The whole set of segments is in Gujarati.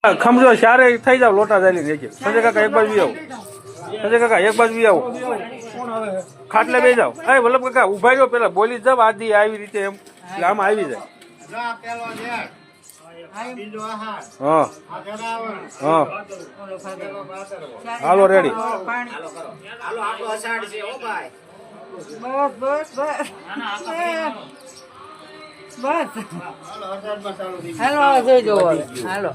ખમજો સારે થઈ જાવ લોટા ચાલી દેખી સંજય કાકા એક બાજુ બી આવો સંજય કાકા એક બાજુ બી આવો ખાટલે બે જાવ એ વલ્લભ કાકા ઉભા રહ્યો પેલા બોલી જાવ આદિ આવી રીતે એમ એટલે આમાં આવી જાય હા હા હાલો રેડી બસ હાલો જોજો હાલો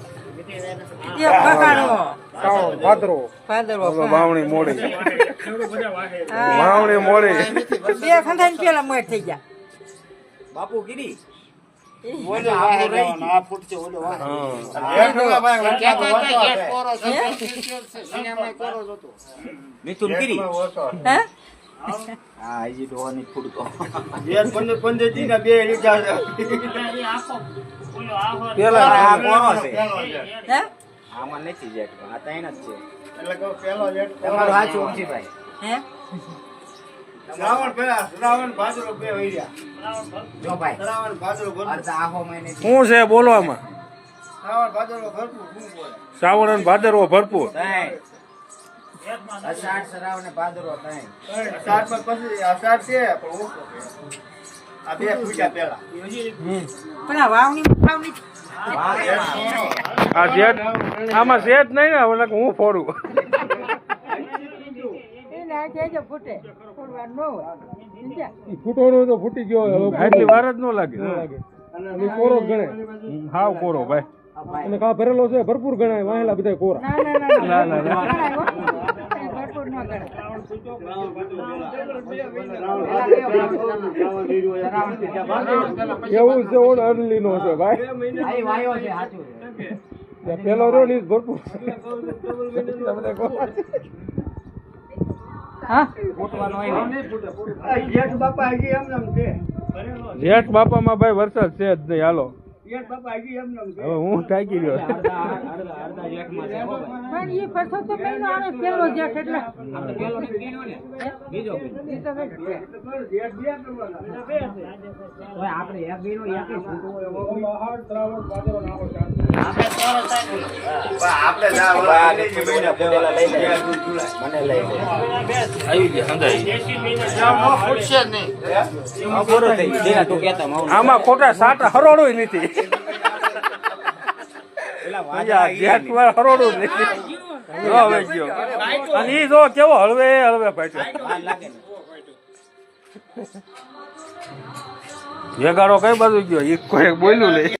વાવણી મોડી વાવણી મોડી બે ખંધાઈ પેલા મોડ થઈ ગયા બાપુ કીધી મિથુન કીધી હા હજી ડોવાની ફૂડકો પેલા આમાં નથી જેટ આ તૈન જ છે તમારું સાચું ઓમજીભાઈ શ્રાવણ ભાદરો બે વઈ રહ્યા જો ભાઈ શ્રાવણ ભાદરો આહો મહિને શું છે બોલવામાં શ્રાવણ ભાદરો ભરપૂર શું બોલે શ્રાવણ અને ભાદરવો ભરપૂર અષાઢ શ્રાવણ ને ભાદરો તૈન અષાઢમાં પછી અષાઢ છે પણ ઓછો છે આ બે પૂજા પેલા પણ આ વાવણી આ જેઠ આમાં છે જ નહીં ને હવે હું ફોડું ફૂટે ફોડવા ન હોય ફૂટવાનો તો ફૂટી ગયો એટલી વાર જ ન લાગે કોરો ગણે હાવ કોરો ભાઈ અને કા ભરેલો છે ભરપૂર ગણાય વાહેલા બધા કોરા ના ભરપૂર ન કરે એવું છે ઓન અરલી નો છે ભાઈ પેલો રો ની ભરપૂર જેઠ બાપા હજી એમ નામ છે જેઠ બાપામાં ભાઈ વરસાદ છે જ નહીં હાલો જેઠ બાપા હજી એમ નામ છે હવે હું થાકી ગયો પણ એ પરસો તો મહિનો આવે પેલો જેઠ એટલે બીજો આપણે એક બીનો એક આમાં ખોટા સાટ હરોડું નથી હરોડું નથી અને ઈ જો કેવો હળવે હળવે ભાઈ વેગાડો કઈ બાજુ ગયો એ કોઈ બોલ્યું નહીં